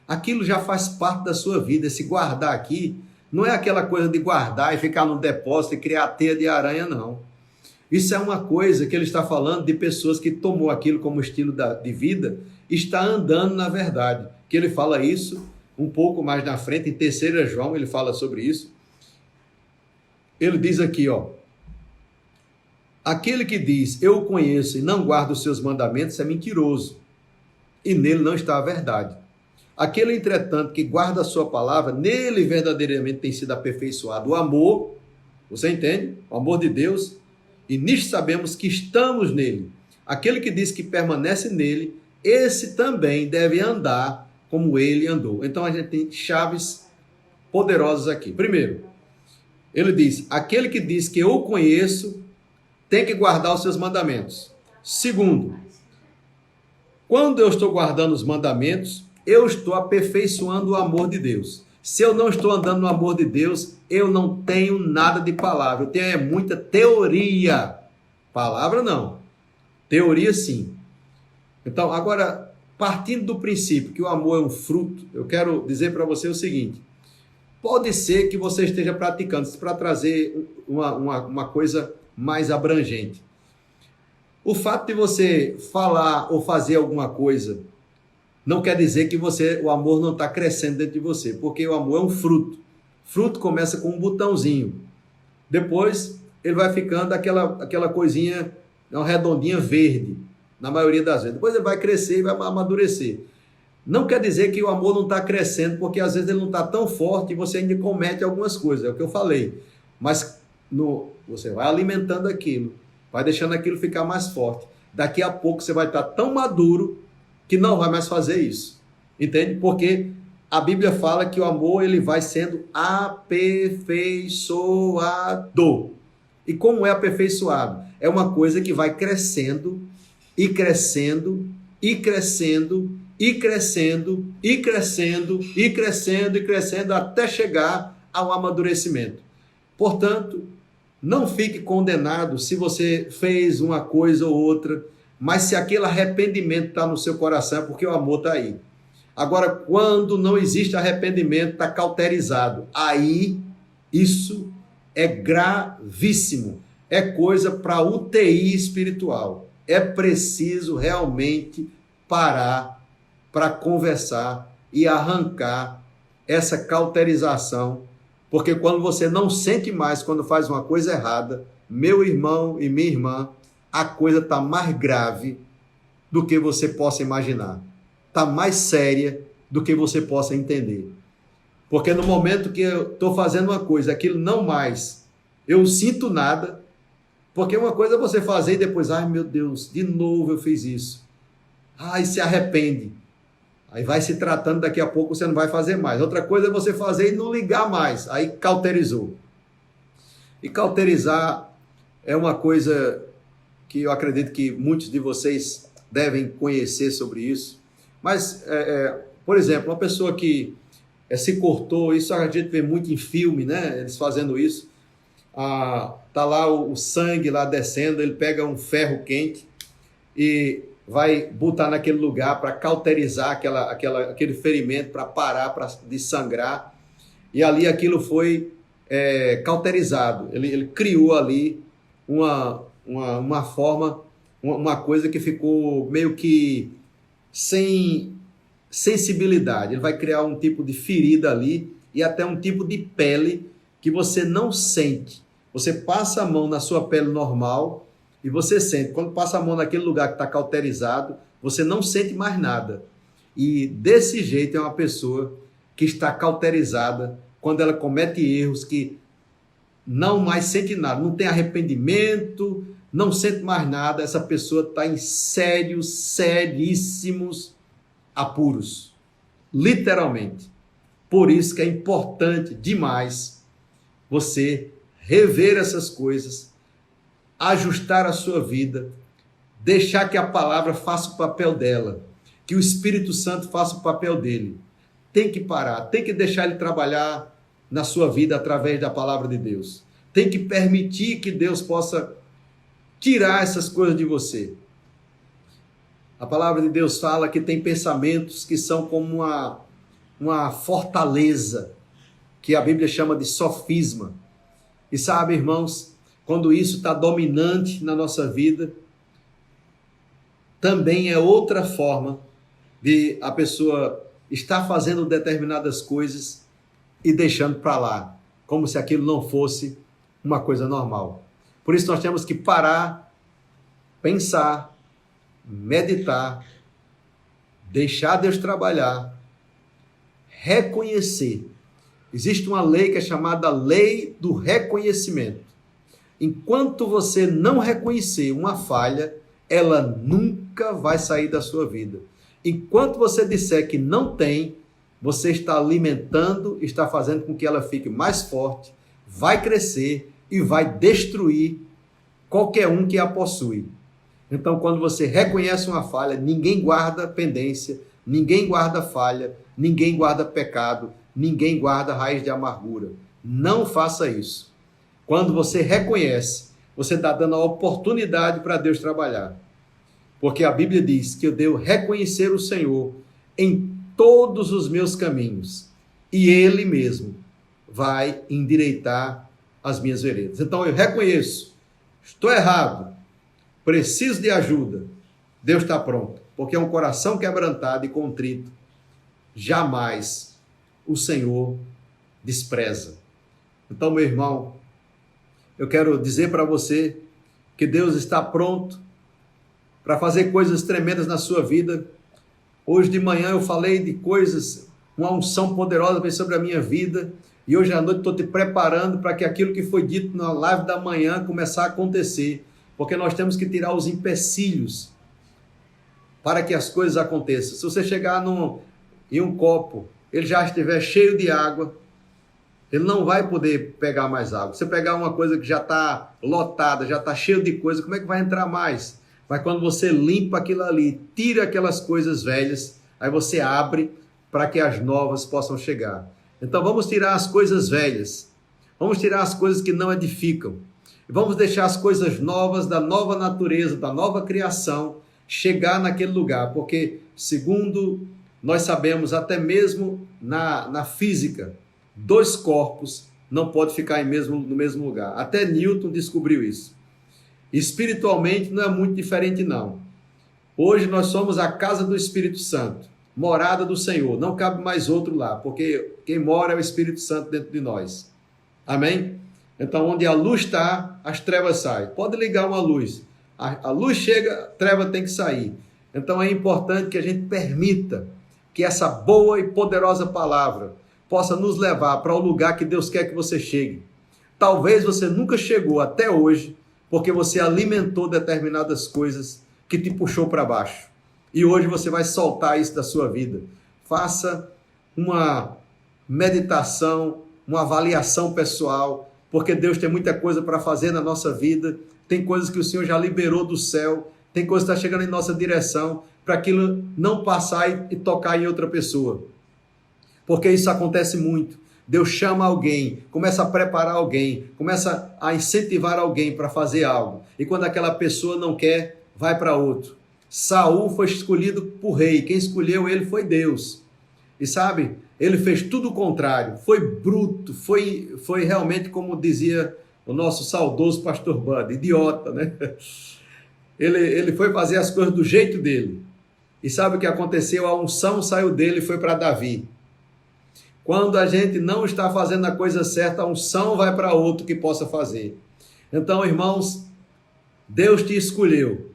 Aquilo já faz parte da sua vida. Esse guardar aqui não é aquela coisa de guardar e ficar no depósito e criar teia de aranha, não. Isso é uma coisa que ele está falando de pessoas que tomou aquilo como estilo de vida e está andando na verdade. Que ele fala isso um pouco mais na frente, em 3 João, ele fala sobre isso. Ele diz aqui, ó, aquele que diz, eu o conheço e não guarda os seus mandamentos é mentiroso, e nele não está a verdade. Aquele, entretanto, que guarda a sua palavra, nele verdadeiramente tem sido aperfeiçoado o amor, você entende? O amor de Deus, e nisto sabemos que estamos nele. Aquele que diz que permanece nele, esse também deve andar como ele andou. Então a gente tem chaves poderosas aqui. Primeiro, ele diz, aquele que diz que eu o conheço, tem que guardar os seus mandamentos. Segundo, quando eu estou guardando os mandamentos, eu estou aperfeiçoando o amor de Deus. Se eu não estou andando no amor de Deus, eu não tenho nada de palavra. Eu tenho muita teoria. Palavra não. Teoria sim. Então, agora, partindo do princípio que o amor é um fruto, eu quero dizer para você o seguinte. Pode ser que você esteja praticando isso para trazer uma coisa mais abrangente. O fato de você falar ou fazer alguma coisa não quer dizer que o amor não está crescendo dentro de você, porque o amor é um fruto. Fruto começa com um botãozinho. Depois ele vai ficando aquela coisinha, uma redondinha verde, na maioria das vezes. Depois ele vai crescer e vai amadurecer. Não quer dizer que o amor não está crescendo, porque às vezes ele não está tão forte e você ainda comete algumas coisas, é o que eu falei. Mas você vai alimentando aquilo, vai deixando aquilo ficar mais forte. Daqui a pouco você vai estar tão maduro que não vai mais fazer isso. Entende? Porque a Bíblia fala que o amor ele vai sendo aperfeiçoado. E como é aperfeiçoado? É uma coisa que vai crescendo e crescendo e crescendo e crescendo, e crescendo, e crescendo, e crescendo, até chegar ao amadurecimento. Portanto, não fique condenado se você fez uma coisa ou outra, mas se aquele arrependimento está no seu coração, é porque o amor está aí. Agora, quando não existe arrependimento, está cauterizado. Aí, isso é gravíssimo. É coisa para UTI espiritual. É preciso realmente parar para conversar e arrancar essa cauterização. Porque quando você não sente mais quando faz uma coisa errada, meu irmão e minha irmã, a coisa está mais grave do que você possa imaginar. Está mais séria do que você possa entender. Porque no momento que eu estou fazendo uma coisa, aquilo não mais, eu sinto nada, porque uma coisa é você fazer e depois, ai meu Deus, de novo eu fiz isso. Ai, se arrepende. Aí vai se tratando, daqui a pouco você não vai fazer mais. Outra coisa é você fazer e não ligar mais. Aí cauterizou. E cauterizar é uma coisa que eu acredito que muitos de vocês devem conhecer sobre isso. Mas, por exemplo, uma pessoa que se cortou, isso a gente vê muito em filme, né? Eles fazendo isso. Tá lá o sangue lá descendo, ele pega um ferro quente e vai botar naquele lugar para cauterizar aquele ferimento, para parar de sangrar. E ali aquilo foi cauterizado. Ele criou ali uma forma, uma coisa que ficou meio que sem sensibilidade. Ele vai criar um tipo de ferida ali e até um tipo de pele que você não sente. Você passa a mão na sua pele normal e você sente. Quando passa a mão naquele lugar que está cauterizado, você não sente mais nada. E desse jeito é uma pessoa que está cauterizada quando ela comete erros que não mais sente nada, não tem arrependimento, não sente mais nada. Essa pessoa está em seríssimos apuros, literalmente. Por isso que é importante demais você rever essas coisas, ajustar a sua vida, deixar que a palavra faça o papel dela, que o Espírito Santo faça o papel dele. Tem que parar, tem que deixar ele trabalhar na sua vida através da palavra de Deus. Tem que permitir que Deus possa tirar essas coisas de você. A palavra de Deus fala que tem pensamentos que são como uma fortaleza, que a Bíblia chama de sofisma. E sabe, irmãos, quando isso está dominante na nossa vida, também é outra forma de a pessoa estar fazendo determinadas coisas e deixando para lá, como se aquilo não fosse uma coisa normal. Por isso nós temos que parar, pensar, meditar, deixar Deus trabalhar, reconhecer. Existe uma lei que é chamada lei do reconhecimento. Enquanto você não reconhecer uma falha, ela nunca vai sair da sua vida. Enquanto você disser que não tem, você está alimentando, está fazendo com que ela fique mais forte, vai crescer e vai destruir qualquer um que a possui. Então, quando você reconhece uma falha, ninguém guarda pendência, ninguém guarda falha, ninguém guarda pecado, ninguém guarda raiz de amargura. Não faça isso. Quando você reconhece, você está dando a oportunidade para Deus trabalhar. Porque a Bíblia diz que eu devo reconhecer o Senhor em todos os meus caminhos. E Ele mesmo vai endireitar as minhas veredas. Então eu reconheço, estou errado, preciso de ajuda. Deus está pronto. Porque é um coração quebrantado e contrito. Jamais o Senhor despreza. Então, meu irmão, eu quero dizer para você que Deus está pronto para fazer coisas tremendas na sua vida. Hoje de manhã eu falei de coisas, uma unção poderosa veio sobre a minha vida, e hoje à noite estou te preparando para que aquilo que foi dito na live da manhã começar a acontecer, porque nós temos que tirar os empecilhos para que as coisas aconteçam. Se você chegar em um copo, ele já estiver cheio de água, ele não vai poder pegar mais água. Se você pegar uma coisa que já está lotada, já está cheio de coisa, como é que vai entrar mais? Mas quando você limpa aquilo ali, tira aquelas coisas velhas, aí você abre para que as novas possam chegar. Então vamos tirar as coisas velhas, vamos tirar as coisas que não edificam, vamos deixar as coisas novas, da nova natureza, da nova criação, chegar naquele lugar, porque segundo nós sabemos, até mesmo na física, dois corpos não podem ficar no mesmo lugar. Até Newton descobriu isso. Espiritualmente não é muito diferente, não. Hoje nós somos a casa do Espírito Santo, morada do Senhor. Não cabe mais outro lá, porque quem mora é o Espírito Santo dentro de nós. Amém? Então, onde a luz está, as trevas saem. Pode ligar uma luz. A luz chega, a treva tem que sair. Então, é importante que a gente permita que essa boa e poderosa palavra possa nos levar para o lugar que Deus quer que você chegue. Talvez você nunca chegou até hoje, porque você alimentou determinadas coisas que te puxou para baixo. E hoje você vai soltar isso da sua vida. Faça uma meditação, uma avaliação pessoal, porque Deus tem muita coisa para fazer na nossa vida. Tem coisas que o Senhor já liberou do céu. Tem coisas que estão chegando em nossa direção para aquilo não passar e tocar em outra pessoa. Porque isso acontece muito. Deus chama alguém, começa a preparar alguém, começa a incentivar alguém para fazer algo. E quando aquela pessoa não quer, vai para outro. Saul foi escolhido por rei. Quem escolheu ele foi Deus. E sabe, ele fez tudo o contrário. Foi bruto, foi realmente, como dizia o nosso saudoso pastor Bud, idiota, né? Ele foi fazer as coisas do jeito dele. E sabe o que aconteceu? A unção saiu dele e foi para Davi. Quando a gente não está fazendo a coisa certa, a unção vai para outro que possa fazer. Então, irmãos, Deus te escolheu.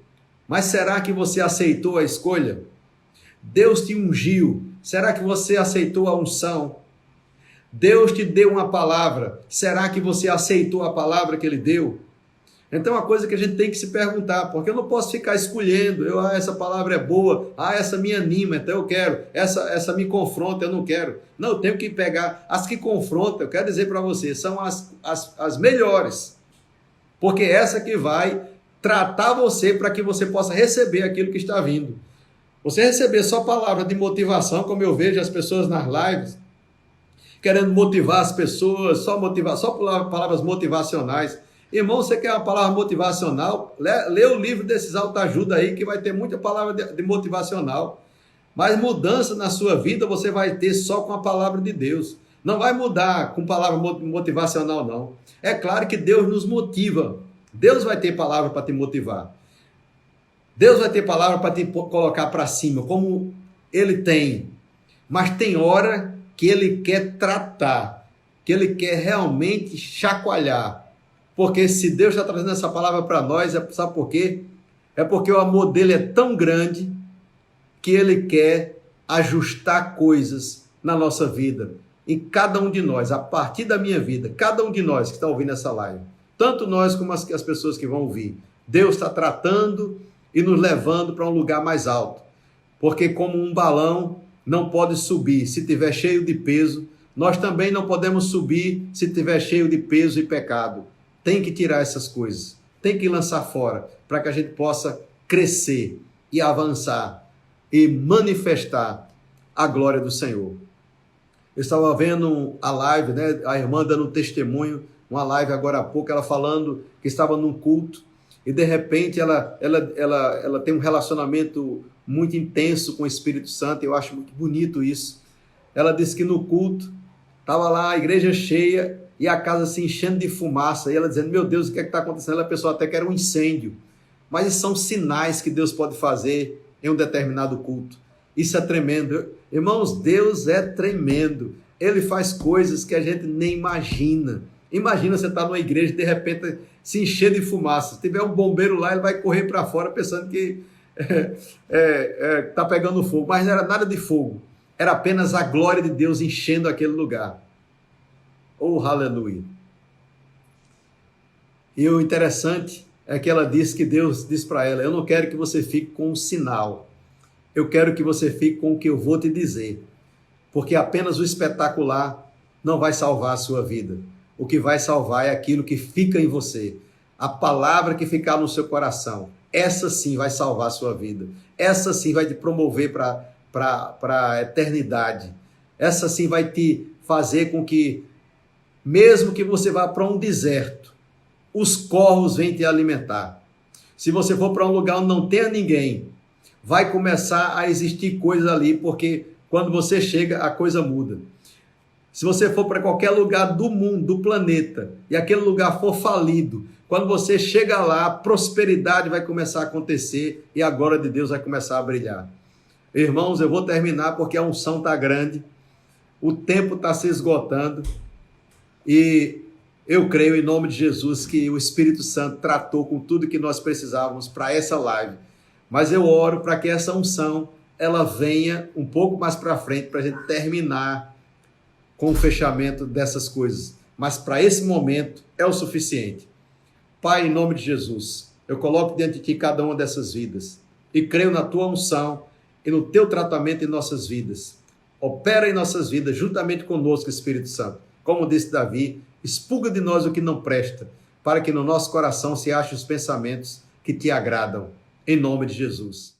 Mas será que você aceitou a escolha? Deus te ungiu. Será que você aceitou a unção? Deus te deu uma palavra. Será que você aceitou a palavra que Ele deu? Então, é uma coisa que a gente tem que se perguntar, porque eu não posso ficar escolhendo, essa palavra é boa, essa me anima, então eu quero, essa me confronta, eu não quero. Não, eu tenho que pegar as que confrontam, eu quero dizer para você, são as melhores, porque essa que vai tratar você para que você possa receber aquilo que está vindo. Você receber só palavra de motivação, como eu vejo as pessoas nas lives, querendo motivar as pessoas, só palavras motivacionais. Irmão, você quer uma palavra motivacional? Lê o livro desses autoajuda aí, que vai ter muita palavra de motivacional. Mas mudança na sua vida você vai ter só com a palavra de Deus. Não vai mudar com palavra motivacional, não. É claro que Deus nos motiva. Deus vai ter palavra para te motivar. Deus vai ter palavra para te colocar para cima, como Ele tem. Mas tem hora que Ele quer tratar, que Ele quer realmente chacoalhar. Porque se Deus está trazendo essa palavra para nós, sabe por quê? É porque o amor dele é tão grande que ele quer ajustar coisas na nossa vida. Em cada um de nós, a partir da minha vida, cada um de nós que está ouvindo essa live, tanto nós como as pessoas que vão ouvir, Deus está tratando e nos levando para um lugar mais alto. Porque como um balão não pode subir se estiver cheio de peso, nós também não podemos subir se estiver cheio de peso e pecado. Tem que tirar essas coisas, tem que lançar fora, para que a gente possa crescer e avançar e manifestar a glória do Senhor. Eu estava vendo a live, né, a irmã dando testemunho, uma live agora há pouco, ela falando que estava num culto e de repente ela tem um relacionamento muito intenso com o Espírito Santo, eu acho muito bonito isso. Ela disse que no culto, estava lá a igreja cheia, e a casa se enchendo de fumaça, e ela dizendo, meu Deus, o que é que está acontecendo? A pessoa até que era um incêndio. Mas isso são sinais que Deus pode fazer em um determinado culto. Isso é tremendo. Irmãos, Deus é tremendo. Ele faz coisas que a gente nem imagina. Imagina você estar numa igreja e de repente se encher de fumaça. Se tiver um bombeiro lá, ele vai correr para fora pensando que está pegando fogo. Mas não era nada de fogo. Era apenas a glória de Deus enchendo aquele lugar. Oh, aleluia. E o interessante é que ela disse que Deus disse para ela, eu não quero que você fique com um sinal. Eu quero que você fique com o que eu vou te dizer. Porque apenas o espetacular não vai salvar a sua vida. O que vai salvar é aquilo que fica em você. A palavra que ficar no seu coração. Essa sim vai salvar a sua vida. Essa sim vai te promover para a eternidade. Essa sim vai te fazer com que mesmo que você vá para um deserto, os corvos vêm te alimentar. Se você for para um lugar onde não tenha ninguém, vai começar a existir coisas ali, porque quando você chega, a coisa muda. Se você for para qualquer lugar do mundo, do planeta, e aquele lugar for falido, quando você chega lá, a prosperidade vai começar a acontecer e a glória de Deus vai começar a brilhar. Irmãos, eu vou terminar porque a unção está grande, o tempo está se esgotando e eu creio em nome de Jesus que o Espírito Santo tratou com tudo que nós precisávamos para essa live. Mas eu oro para que essa unção ela venha um pouco mais para frente para a gente terminar com o fechamento dessas coisas. Mas para esse momento é o suficiente. Pai, em nome de Jesus, eu coloco diante de Ti cada uma dessas vidas e creio na Tua unção e no Teu tratamento em nossas vidas. Opera em nossas vidas juntamente conosco, Espírito Santo. Como disse Davi, expulga de nós o que não presta, para que no nosso coração se achem os pensamentos que Te agradam. Em nome de Jesus.